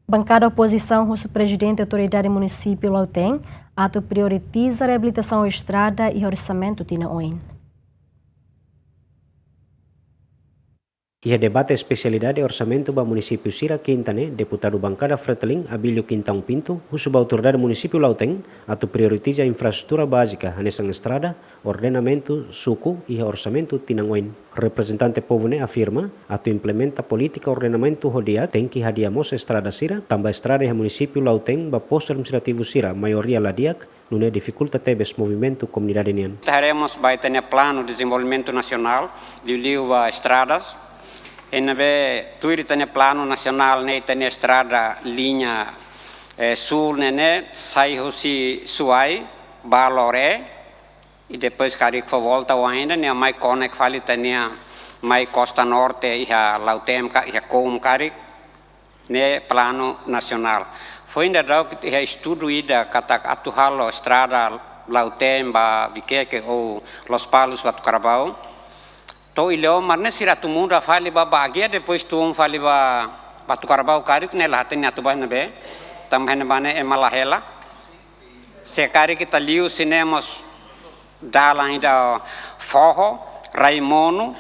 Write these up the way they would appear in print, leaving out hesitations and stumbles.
Bancada oposição, o presidente da autoridade do município Lauteng, ato prioritiza a reabilitação da estrada e orçamento tina oin. Ia debate especialidade orçamento ba município Sira Quintane, deputado bancada Freteling, Abilio Quintão Pinto, usuba autoridade município Lauteng, ato prioritiza infraestrutura básica, hanesang estrada, ordenamento, suku e orçamento tinangoin. Representante povo ne afirma, ato implementa política ordenamento hodia, tem que hadiamos estrada Sira, tambah estrada e município Lauteng ba posto administrativo Sira, maioria ladiak, nune dificulta tebes movimento comunidade nian. Teremos baitanya plano de desenvolvimento nacional, liu estradas. Tuiri tanya plano nacional ne tanya estrada linha sul ne sai hosi suai balore e depois cari que volta ainda ne mai connect fali tanya mai costa norte ia Lautem ka ia com cari ne plano nacional foi ainda dau que ia estudo ida kata atuhalo estrada Lautem ba Viqueque ou Los Palos Batu Carabao. To ileo marne sira tumunda fali ba bagia depois tum fali ba Batu Carabao karik ne lahatin atu ba nabe tamhen bane emalahela se kari kita liu cinemos dala ainda forro Raimono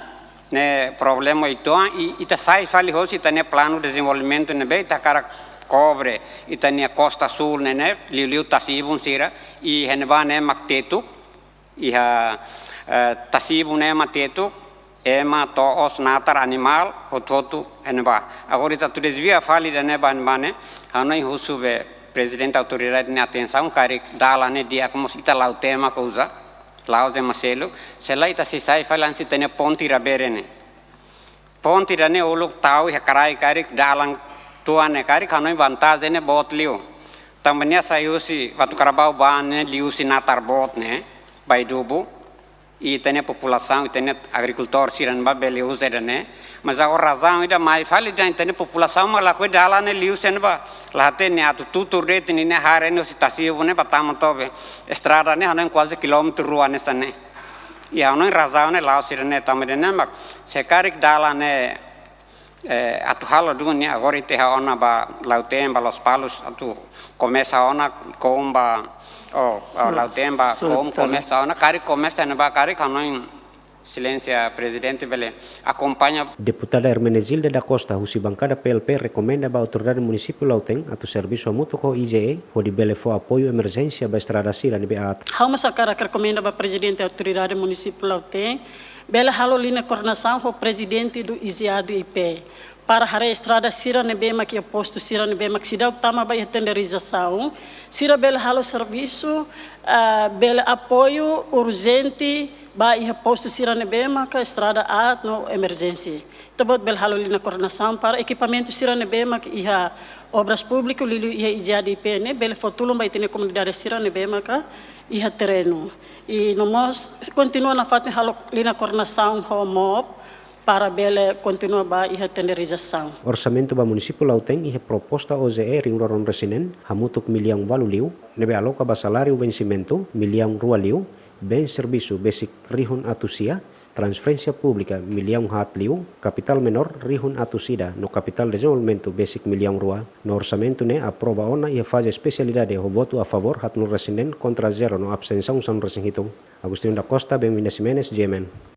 ne problema itu ita sai fali hosi tane plano de desenvolvimento nabe ita cara cobre itania costa sul ne liu tasibun sira e henbane maktetu iha tasibun ne matetu ema toos natar animal hototu henba agora ita tu desvia fali da neba bane hanoi husube presidente autoridade ne atenção cari dala ne dia como ita Lautema causa lauze maselo sela ita se sai falan se tene ponti raberene ponti rane oluk tau ya karai cari dalang tuane cari hanoi vantagem ne bot liu tambania sayusi Batu Carabao bane liu si natar bot ne baidubu e tem população e tem agricultor siran ba bele usa né mas agora razão ida mais fale já tem população mas lá cuida lá né liu sen ba lá tem atu tutur rete ne hare no situasivo né batamo tobe estrada né hanan quase quilômetro rua nessa né e hanan razão né lá siran né tamere né mas se carik dala né atu halo dunia agora ite ona ba Lautem ba Los Palos atu começa ona comba Lautem ba começa ona cari começa na ba cari kanon silência presidente bele acompanha. Deputada Hermenegilda da Costa husi bancada PLP recomenda ba autoridade município Lauteng atau serviço mútuo IGE pode bele for apoio emergência ba estrada Sira ne beat. Hamos a cara recomenda ba presidente autoridade município Lauteng bela halolina coordenação com o presidente do IGADIP para a estrada Sira Nebema que é posto Sira Nebema que se dá o tama vai tenderização Sira bela halo serviço bela apoio urgente vai posto Sira Nebema que a estrada a no emergência também bela halolina coordenação para equipamento Sira Nebema que ia obras públicas lili ia IGADIP ne bela fotulum vai ter comunidade Sira Nebema que ia terreno e nós continua na fata halolina coordenação com MOP para bela continua ba iha tenderização. Orçamento ba município Lauteng iha proposta OZE ringroron resinen hamutuk miliang valuliu nebe aloka ba salário vencimento miliang rualiu bem serviço basic rihun atusia transferência pública miliang hatliu capital menor rihun atusida no capital desenvolvimento basic miliang rua no orçamento ne aprova ona iha faz especialidade o voto a favor hat no resinen contra zero no abstenção san resin hitung. Agustin da Costa, Benvinda Jimenez, GMN.